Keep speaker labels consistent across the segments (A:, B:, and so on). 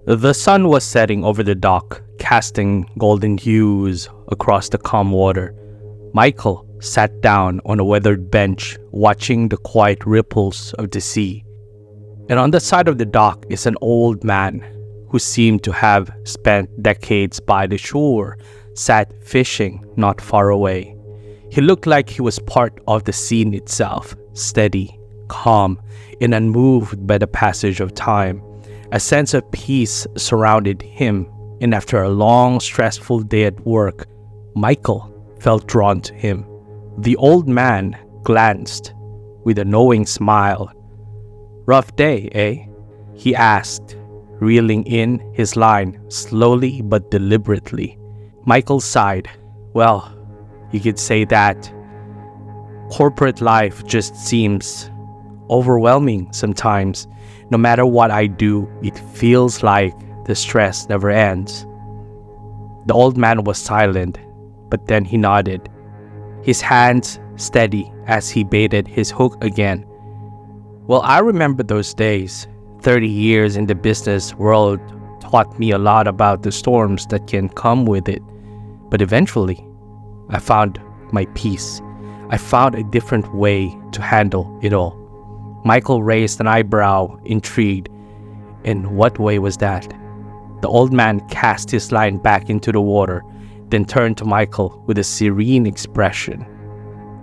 A: The sun was setting over the dock, casting golden hues across the calm water. Michael sat down on a weathered bench, watching the quiet ripples of the sea. And on the side of the dock is an old man who seemed to have spent decades by the shore, sat fishing not far away. He looked like he was part of the scene itself, steady, calm, and unmoved by the passage of time. A sense of peace surrounded him, and after a long, stressful day at work, Michael felt drawn to him. The old man glanced with a knowing smile. "Rough day, eh?" he asked, reeling in his line slowly but deliberately. Michael sighed. "Well, you could say that. Corporate life just seems overwhelming sometimes. No matter what I do, it feels like the stress never ends." The old man was silent, but then he nodded, his hands steady as he baited his hook again. "Well, I remember those days. 30 years in the business world taught me a lot about the storms that can come with it. But eventually, I found my peace. I found a different way to handle it all." Michael raised an eyebrow, intrigued. "In what way was that?" The old man cast his line back into the water, then turned to Michael with a serene expression.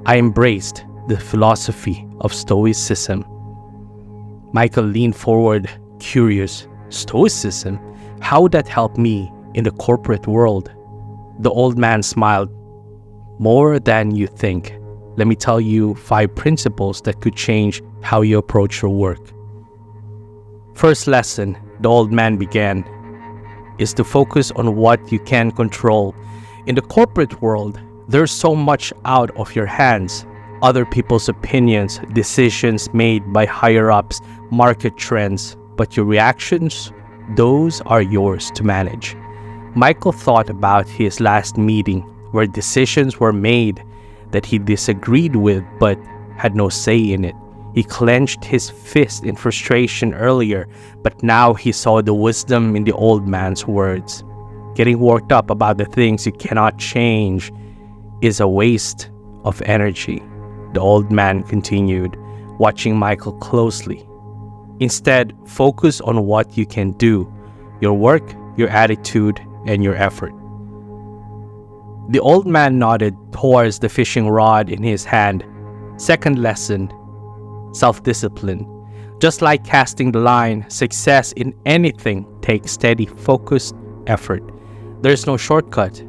A: "I embraced the philosophy of Stoicism." Michael leaned forward, curious. "Stoicism? How would that help me in the corporate world?" The old man smiled. "More than you think. Let me tell you 5 principles that could change how you approach your work." First lesson, the old man began, is to focus on what you can control. In the corporate world, there's so much out of your hands. Other people's opinions, decisions made by higher-ups, market trends, but your reactions, those are yours to manage. Michael thought about his last meeting where decisions were made that he disagreed with but had no say in it. He clenched his fist in frustration earlier, but now he saw the wisdom in the old man's words. Getting worked up about the things you cannot change is a waste of energy. The old man continued, watching Michael closely. Instead, focus on what you can do, your work, your attitude, and your effort. The old man nodded towards the fishing rod in his hand. Second lesson, self-discipline. Just like casting the line, success in anything takes steady, focused effort. There's no shortcut.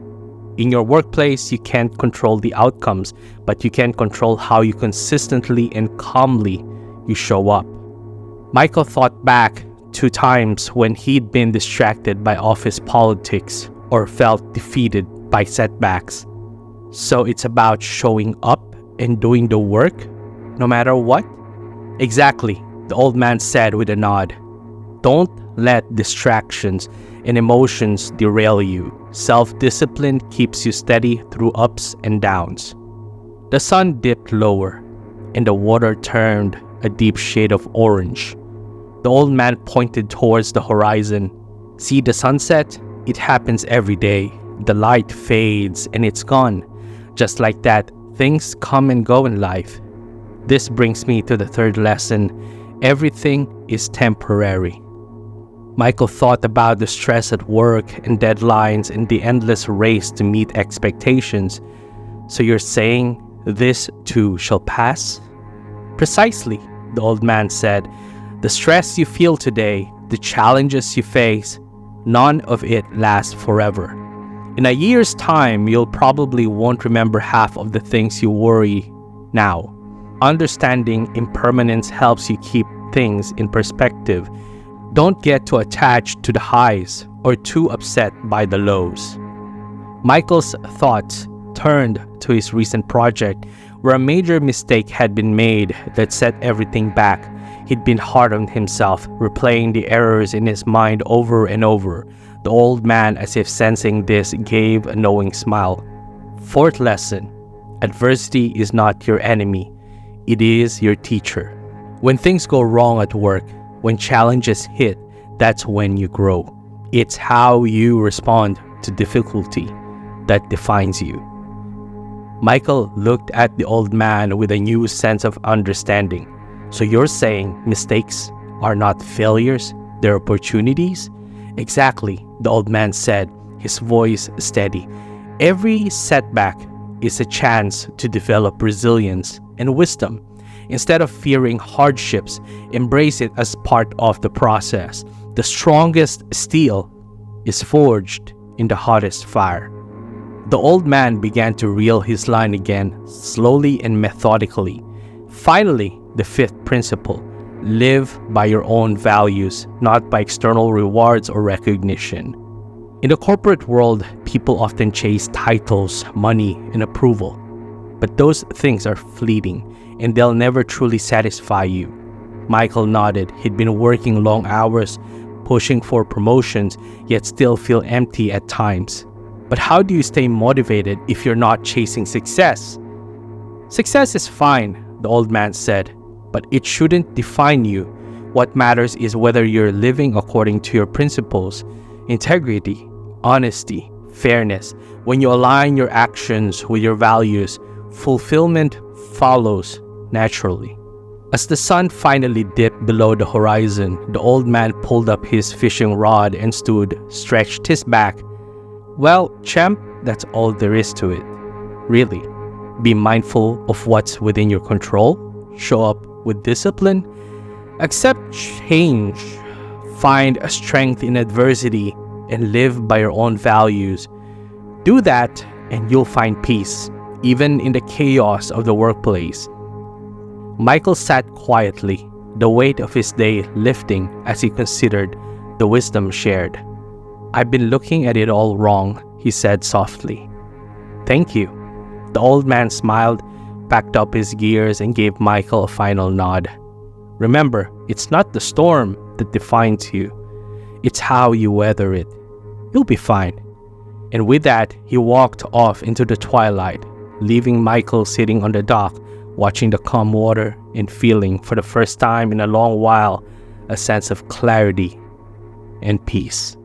A: In your workplace, you can't control the outcomes, but you can control how you consistently and calmly you show up. Michael thought back to times when he'd been distracted by office politics or felt defeated by setbacks. So it's about showing up and doing the work, no matter what? Exactly, the old man said with a nod. Don't let distractions and emotions derail you. Self-discipline keeps you steady through ups and downs. The sun dipped lower, and the water turned a deep shade of orange. The old man pointed towards the horizon. See the sunset? It happens every day. The light fades and it's gone. Just like that, things come and go in life. This brings me to the third lesson. Everything is temporary. Michael thought about the stress at work and deadlines and the endless race to meet expectations. So you're saying this too shall pass? Precisely, the old man said. The stress you feel today, the challenges you face, none of it lasts forever. In a year's time, you'll probably won't remember half of the things you worry now. Understanding impermanence helps you keep things in perspective. Don't get too attached to the highs or too upset by the lows. Michael's thoughts turned to his recent project where a major mistake had been made that set everything back. He'd been hard on himself, replaying the errors in his mind over and over. The old man, as if sensing this, gave a knowing smile. Fourth lesson, adversity is not your enemy. It is your teacher. When things go wrong at work, when challenges hit, that's when you grow. It's how you respond to difficulty that defines you. Michael looked at the old man with a new sense of understanding. So you're saying mistakes are not failures, they're opportunities? Exactly, the old man said, his voice steady. Every setback is a chance to develop resilience and wisdom. Instead of fearing hardships, embrace it as part of the process. The strongest steel is forged in the hottest fire. The old man began to reel his line again, slowly and methodically. Finally, the fifth principle: live by your own values, not by external rewards or recognition. In the corporate world, people often chase titles, money, and approval. But those things are fleeting, and they'll never truly satisfy you. Michael nodded. He'd been working long hours, pushing for promotions, yet still feel empty at times. But how do you stay motivated if you're not chasing success? Success is fine, the old man said, but it shouldn't define you. What matters is whether you're living according to your principles, integrity, honesty, fairness. When you align your actions with your values, fulfillment follows naturally. As the sun finally dipped below the horizon, the old man pulled up his fishing rod and stood, stretched his back. Well, champ, that's all there is to it. Really. Be mindful of what's within your control. Show up with discipline. Accept change. Find a strength in adversity and live by your own values. Do that and you'll find peace, even in the chaos of the workplace. Michael sat quietly, the weight of his day lifting as he considered the wisdom shared. I've been looking at it all wrong, he said softly. Thank you. The old man smiled, packed up his gears, and gave Michael a final nod. Remember, it's not the storm that defines you. It's how you weather it. You'll be fine. And with that, he walked off into the twilight, leaving Michael sitting on the dock, watching the calm water and feeling, for the first time in a long while, a sense of clarity and peace.